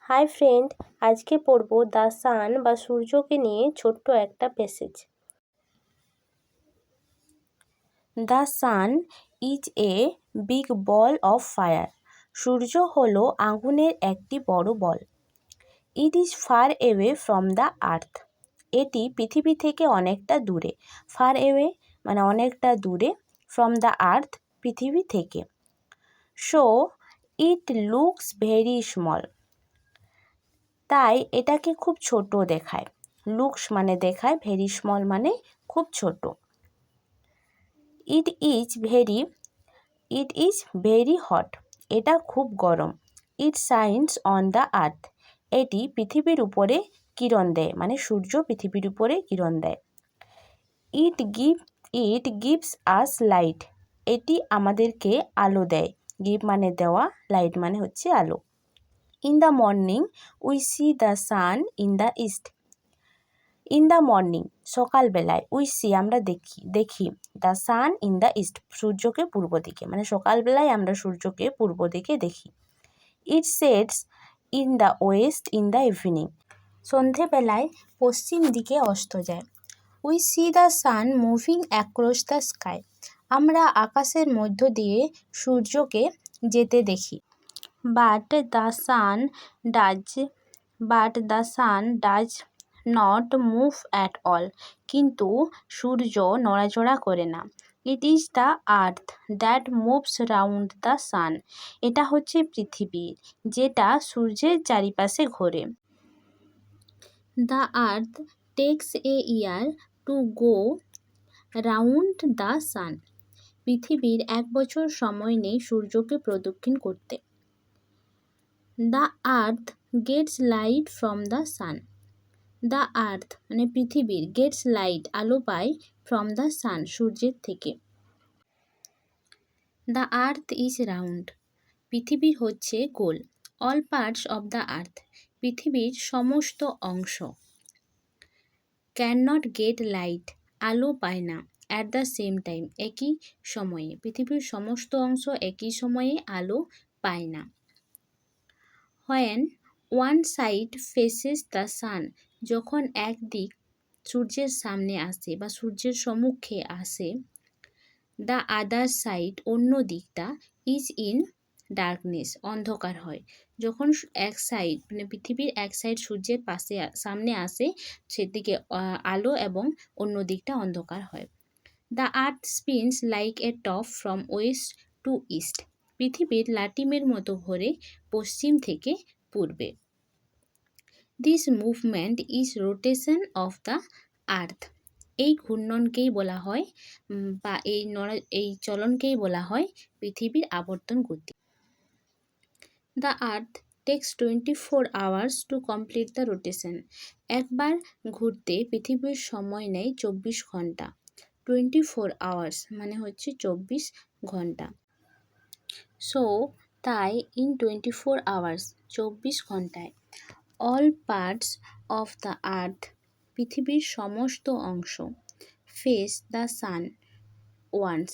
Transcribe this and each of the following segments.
Hi friend, আজকে পড়ব the sun বা সূর্যকে নিয়ে ছোট্ট একটা passage. The sun is a big ball of fire. সূর্য হলো আগুনের একটি বড় বল। It is far away from the earth. এটি পৃথিবী থেকে অনেকটা দূরে। ফার এওয়ে মানে অনেকটা দূরে, ফ্রম দ্য আর্থ পৃথিবী থেকে। So it looks very small. তাই এটাকে খুব ছোট দেখায়। লুকস মানে দেখায়, ভেরি স্মল মানে খুব ছোট। It is very hot. এটা খুব গরম। ইট শাইনস অন দ্য আর্থ। এটি পৃথিবীর উপরে কিরণ দেয়, মানে সূর্য পৃথিবীর উপরে কিরণ দেয়। It gives us light. এটি আমাদেরকে আলো দেয়। গিভ মানে দেওয়া, লাইট মানে হচ্ছে আলো। In the morning we see the San in the east. In the morning সকালবেলায়, উই সি আমরা দেখি the sun in the east সূর্যকে পূর্ব দিকে, মানে সকালবেলায় আমরা সূর্যকে পূর্ব দিকে দেখি। It sets in the west in the evening. সন্ধেবেলায় পশ্চিম দিকে অস্ত যায়। We see the sun moving across the sky. আমরা আকাশের মধ্য দিয়ে সূর্যকে যেতে দেখি। But the sun does not move at all. কিন্তু সূর্য নড়াচড়া করে না। It is the earth that moves round the sun. এটা হচ্ছে পৃথিবী, যেটা সূর্যের চারিপাশে ঘোরে। The earth takes a year to go round the সান। পৃথিবীর 1 বছর সময় নেই সূর্যকে প্রদক্ষিণ করতে। The earth gets light from the sun. The earth মানে পৃথিবীর, গেটস লাইট আলো পায়, ফ্রম দ্য সান সূর্যের থেকে। The earth is round. পৃথিবী হচ্ছে গোল। All parts of the earth. পৃথিবীর সমস্ত অংশ। ক্যান নট গেট লাইট আলো পায় না। অ্যাট দ্য সেম টাইম একই সময়ে। পৃথিবীর সমস্ত অংশ একই সময়ে আলো পায় না। When one side faces the sun. যখন এক দিক সূর্যের সামনে আসে বা সূর্যের সম্মুখে আসে, দ্য আদার সাইড অন্য দিকটা ইজ ইন ডার্কনেস অন্ধকার হয়। যখন এক সাইড মানে পৃথিবীর এক সাইড সূর্যের পাশে সামনে আসে, সেদিকে আলো এবং অন্য দিকটা অন্ধকার হয়। The earth spins like a top from west to east. পৃথিবীর লাটিমের মতো ঘোরে পশ্চিম থেকে পূর্বে। This movement is rotation of the earth. এই ঘূর্ণনকেই বলা হয় বা এই চলনকেই বলা হয় পৃথিবীর আবর্তন গতি। The earth takes 24 hours to complete the rotation. একবার ঘুরতে পৃথিবীর সময় নেয় 24 ঘন্টা। 24 hours মানে হচ্ছে 24 ঘন্টা। সো তাই ইন 24 hours 24 ঘন্টায় all parts of the earth পৃথিবীর সমস্ত অংশ ফেস দ্য সান ওয়ান্স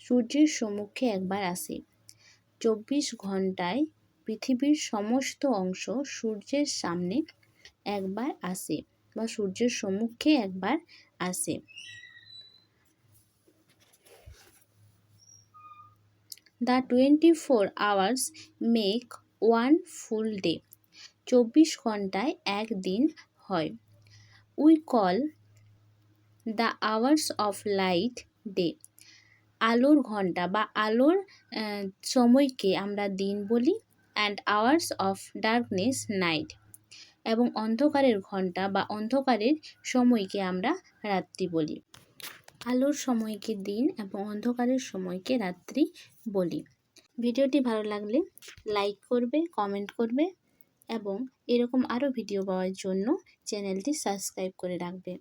সূর্যের সম্মুখে একবার আসে। 24 ঘন্টায় পৃথিবীর সমস্ত অংশ সূর্যের সামনে একবার আসে বা সূর্যের সম্মুখে একবার আসে। The 24 hours make one full day. 24 ঘন্টায় এক দিন হয়। We call the hours of light day. আলোর ঘন্টা বা আলোর সময়কে আমরা দিন বলি। And hours of darkness night. এবং অন্ধকারের ঘন্টা বা অন্ধকারের সময়কে আমরা রাত্রি বলি। আলোর সময়কে দিন এবং অন্ধকারের সময়কে রাত্রি বলি। ভিডিওটি ভালো লাগলে লাইক করবে, কমেন্ট করবে এবং এরকম আরও ভিডিও পাওয়ার জন্য চ্যানেলটি সাবস্ক্রাইব করে রাখবে।